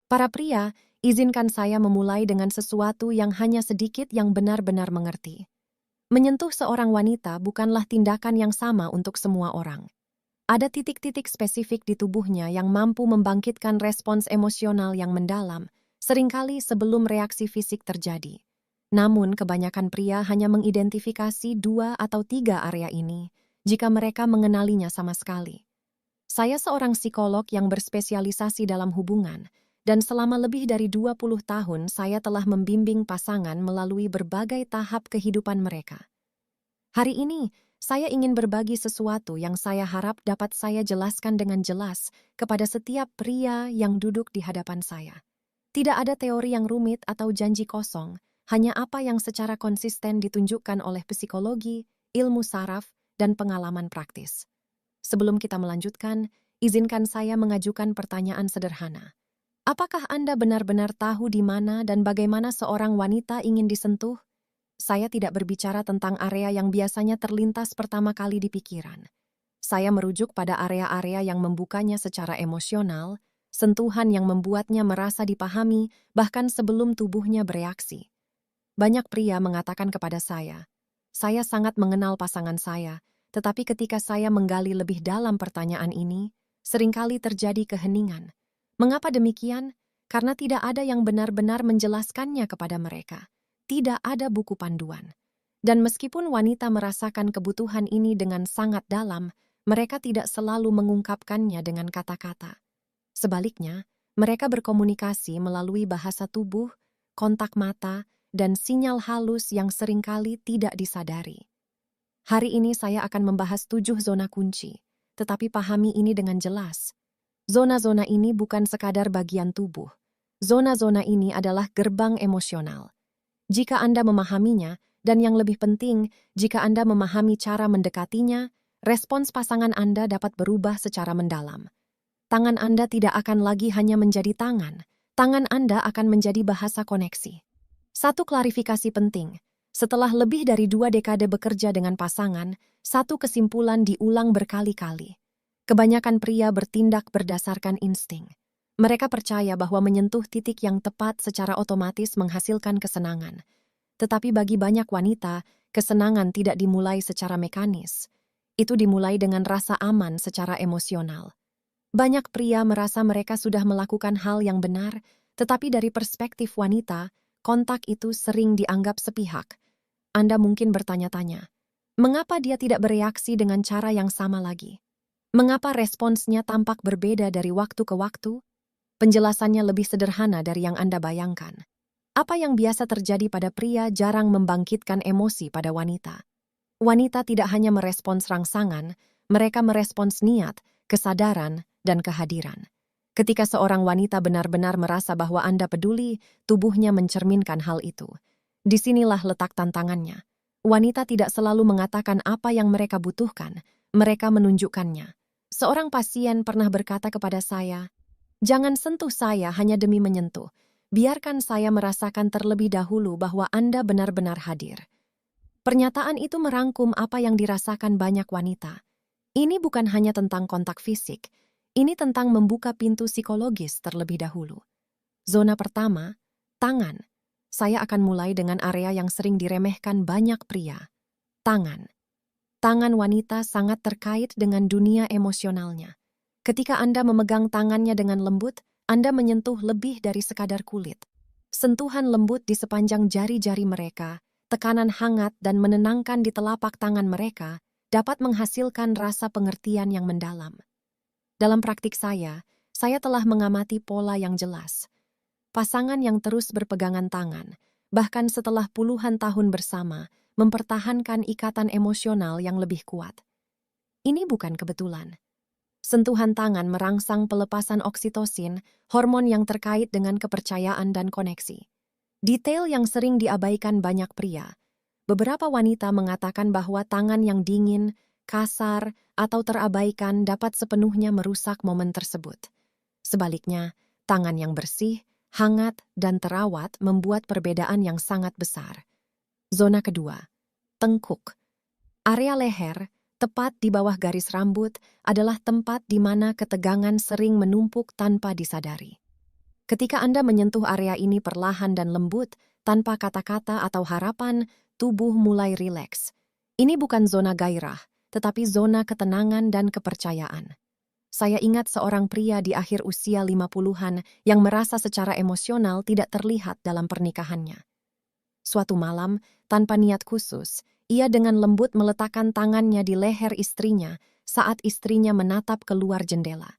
Para pria, izinkan saya memulai dengan sesuatu yang hanya sedikit yang benar-benar mengerti. Menyentuh seorang wanita bukanlah tindakan yang sama untuk semua orang. Ada titik-titik spesifik di tubuhnya yang mampu membangkitkan respons emosional yang mendalam, seringkali sebelum reaksi fisik terjadi. Namun, kebanyakan pria hanya mengidentifikasi 2 atau 3 area ini jika mereka mengenalinya sama sekali. Saya seorang psikolog yang berspesialisasi dalam hubungan, dan selama lebih dari 20 tahun saya telah membimbing pasangan melalui berbagai tahap kehidupan mereka. Hari ini, saya ingin berbagi sesuatu yang saya harap dapat saya jelaskan dengan jelas kepada setiap pria yang duduk di hadapan saya. Tidak ada teori yang rumit atau janji kosong, hanya apa yang secara konsisten ditunjukkan oleh psikologi, ilmu saraf, dan pengalaman praktis. Sebelum kita melanjutkan, izinkan saya mengajukan pertanyaan sederhana. Apakah Anda benar-benar tahu di mana dan bagaimana seorang wanita ingin disentuh? Saya tidak berbicara tentang area yang biasanya terlintas pertama kali di pikiran. Saya merujuk pada area-area yang membukanya secara emosional, sentuhan yang membuatnya merasa dipahami bahkan sebelum tubuhnya bereaksi. Banyak pria mengatakan kepada saya sangat mengenal pasangan saya, tetapi ketika saya menggali lebih dalam pertanyaan ini, seringkali terjadi keheningan. Mengapa demikian? Karena tidak ada yang benar-benar menjelaskannya kepada mereka. Tidak ada buku panduan. Dan meskipun wanita merasakan kebutuhan ini dengan sangat dalam, mereka tidak selalu mengungkapkannya dengan kata-kata. Sebaliknya, mereka berkomunikasi melalui bahasa tubuh, kontak mata, dan sinyal halus yang seringkali tidak disadari. Hari ini saya akan membahas 7 zona kunci, tetapi pahami ini dengan jelas. Zona-zona ini bukan sekadar bagian tubuh. Zona-zona ini adalah gerbang emosional. Jika Anda memahaminya, dan yang lebih penting, jika Anda memahami cara mendekatinya, respons pasangan Anda dapat berubah secara mendalam. Tangan Anda tidak akan lagi hanya menjadi tangan. Tangan Anda akan menjadi bahasa koneksi. Satu klarifikasi penting. Setelah lebih dari 2 dekade bekerja dengan pasangan, satu kesimpulan diulang berkali-kali. Kebanyakan pria bertindak berdasarkan insting. Mereka percaya bahwa menyentuh titik yang tepat secara otomatis menghasilkan kesenangan. Tetapi bagi banyak wanita, kesenangan tidak dimulai secara mekanis. Itu dimulai dengan rasa aman secara emosional. Banyak pria merasa mereka sudah melakukan hal yang benar, tetapi dari perspektif wanita, kontak itu sering dianggap sepihak. Anda mungkin bertanya-tanya, mengapa dia tidak bereaksi dengan cara yang sama lagi? Mengapa responsnya tampak berbeda dari waktu ke waktu? Penjelasannya lebih sederhana dari yang Anda bayangkan. Apa yang biasa terjadi pada pria jarang membangkitkan emosi pada wanita. Wanita tidak hanya merespons rangsangan, mereka merespons niat, kesadaran, dan kehadiran. Ketika seorang wanita benar-benar merasa bahwa Anda peduli, tubuhnya mencerminkan hal itu. Disinilah letak tantangannya. Wanita tidak selalu mengatakan apa yang mereka butuhkan, mereka menunjukkannya. Seorang pasien pernah berkata kepada saya, "Jangan sentuh saya hanya demi menyentuh. Biarkan saya merasakan terlebih dahulu bahwa Anda benar-benar hadir." Pernyataan itu merangkum apa yang dirasakan banyak wanita. Ini bukan hanya tentang kontak fisik, ini tentang membuka pintu psikologis terlebih dahulu. Zona pertama, tangan. Saya akan mulai dengan area yang sering diremehkan banyak pria. Tangan. Tangan wanita sangat terkait dengan dunia emosionalnya. Ketika Anda memegang tangannya dengan lembut, Anda menyentuh lebih dari sekadar kulit. Sentuhan lembut di sepanjang jari-jari mereka, tekanan hangat dan menenangkan di telapak tangan mereka, dapat menghasilkan rasa pengertian yang mendalam. Dalam praktik saya telah mengamati pola yang jelas. Pasangan yang terus berpegangan tangan, bahkan setelah puluhan tahun bersama, mempertahankan ikatan emosional yang lebih kuat. Ini bukan kebetulan. Sentuhan tangan merangsang pelepasan oksitosin, hormon yang terkait dengan kepercayaan dan koneksi. Detail yang sering diabaikan banyak pria. Beberapa wanita mengatakan bahwa tangan yang dingin, kasar, atau terabaikan dapat sepenuhnya merusak momen tersebut. Sebaliknya, tangan yang bersih, hangat, dan terawat membuat perbedaan yang sangat besar. Zona kedua, tengkuk. Area leher, tepat di bawah garis rambut, adalah tempat di mana ketegangan sering menumpuk tanpa disadari. Ketika Anda menyentuh area ini perlahan dan lembut, tanpa kata-kata atau harapan, tubuh mulai rileks. Ini bukan zona gairah, tetapi zona ketenangan dan kepercayaan. Saya ingat seorang pria di akhir usia 50-an yang merasa secara emosional tidak terlihat dalam pernikahannya. Suatu malam, tanpa niat khusus, ia dengan lembut meletakkan tangannya di leher istrinya saat istrinya menatap keluar jendela.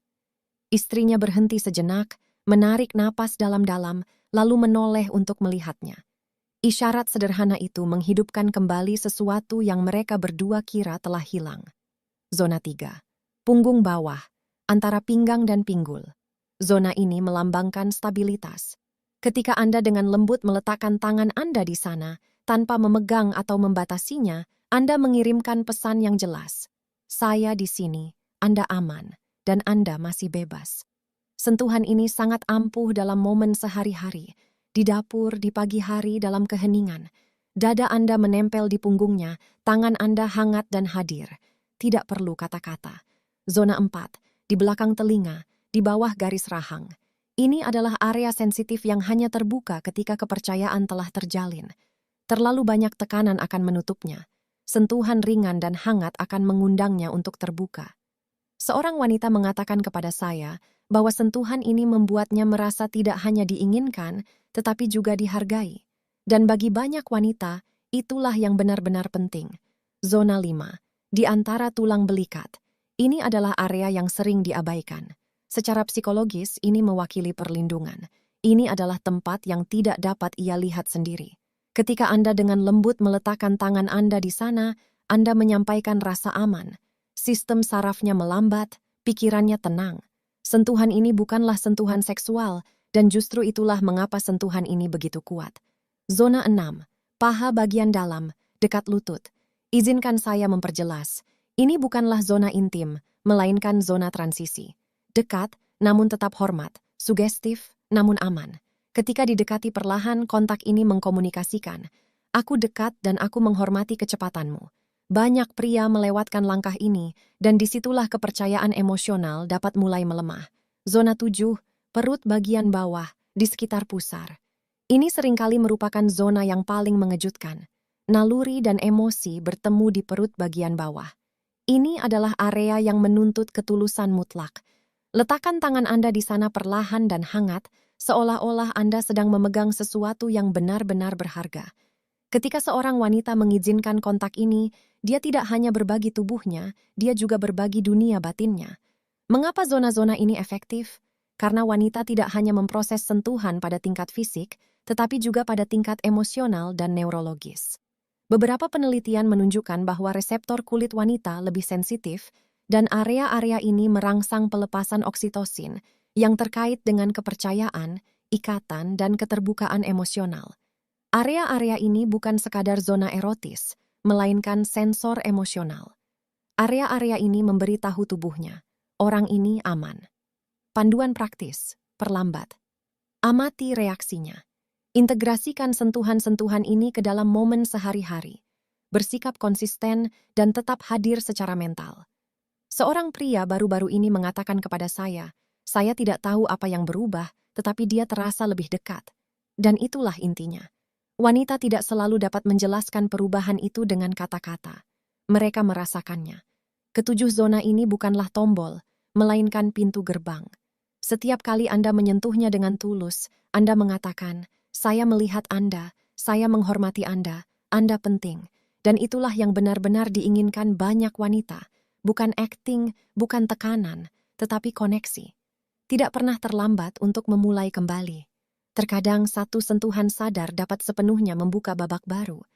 Istrinya berhenti sejenak, menarik napas dalam-dalam, lalu menoleh untuk melihatnya. Isyarat sederhana itu menghidupkan kembali sesuatu yang mereka berdua kira telah hilang. Zona 3. Punggung bawah, antara pinggang dan pinggul. Zona ini melambangkan stabilitas. Ketika Anda dengan lembut meletakkan tangan Anda di sana, tanpa memegang atau membatasinya, Anda mengirimkan pesan yang jelas. Saya di sini, Anda aman, dan Anda masih bebas. Sentuhan ini sangat ampuh dalam momen sehari-hari, di dapur, di pagi hari, dalam keheningan. Dada Anda menempel di punggungnya, tangan Anda hangat dan hadir. Tidak perlu kata-kata. Zona 4, di belakang telinga, di bawah garis rahang. Ini adalah area sensitif yang hanya terbuka ketika kepercayaan telah terjalin. Terlalu banyak tekanan akan menutupnya. Sentuhan ringan dan hangat akan mengundangnya untuk terbuka. Seorang wanita mengatakan kepada saya bahwa sentuhan ini membuatnya merasa tidak hanya diinginkan, tetapi juga dihargai. Dan bagi banyak wanita, itulah yang benar-benar penting. Zona 5, di antara tulang belikat. Ini adalah area yang sering diabaikan. Secara psikologis, ini mewakili perlindungan. Ini adalah tempat yang tidak dapat ia lihat sendiri. Ketika Anda dengan lembut meletakkan tangan Anda di sana, Anda menyampaikan rasa aman. Sistem sarafnya melambat, pikirannya tenang. Sentuhan ini bukanlah sentuhan seksual, dan justru itulah mengapa sentuhan ini begitu kuat. Zona 6, paha bagian dalam, dekat lutut. Izinkan saya memperjelas. Ini bukanlah zona intim, melainkan zona transisi. Dekat, namun tetap hormat. Sugestif, namun aman. Ketika didekati perlahan, kontak ini mengkomunikasikan. Aku dekat dan aku menghormati kecepatanmu. Banyak pria melewatkan langkah ini, dan disitulah kepercayaan emosional dapat mulai melemah. Zona 7, perut bagian bawah, di sekitar pusar. Ini seringkali merupakan zona yang paling mengejutkan. Naluri dan emosi bertemu di perut bagian bawah. Ini adalah area yang menuntut ketulusan mutlak. Letakkan tangan Anda di sana perlahan dan hangat, seolah-olah Anda sedang memegang sesuatu yang benar-benar berharga. Ketika seorang wanita mengizinkan kontak ini, dia tidak hanya berbagi tubuhnya, dia juga berbagi dunia batinnya. Mengapa zona-zona ini efektif? Karena wanita tidak hanya memproses sentuhan pada tingkat fisik, tetapi juga pada tingkat emosional dan neurologis. Beberapa penelitian menunjukkan bahwa reseptor kulit wanita lebih sensitif, dan area-area ini merangsang pelepasan oksitosin yang terkait dengan kepercayaan, ikatan, dan keterbukaan emosional. Area-area ini bukan sekadar zona erotis, melainkan sensor emosional. Area-area ini memberitahu tubuhnya, orang ini aman. Panduan praktis, perlambat. Amati reaksinya. Integrasikan sentuhan-sentuhan ini ke dalam momen sehari-hari. Bersikap konsisten dan tetap hadir secara mental. Seorang pria baru-baru ini mengatakan kepada saya tidak tahu apa yang berubah, tetapi dia terasa lebih dekat. Dan itulah intinya. Wanita tidak selalu dapat menjelaskan perubahan itu dengan kata-kata. Mereka merasakannya. Ketujuh zona ini bukanlah tombol, melainkan pintu gerbang. Setiap kali Anda menyentuhnya dengan tulus, Anda mengatakan, saya melihat Anda, saya menghormati Anda penting. Dan itulah yang benar-benar diinginkan banyak wanita. Bukan acting, bukan tekanan, tetapi koneksi. Tidak pernah terlambat untuk memulai kembali. Terkadang satu sentuhan sadar dapat sepenuhnya membuka babak baru.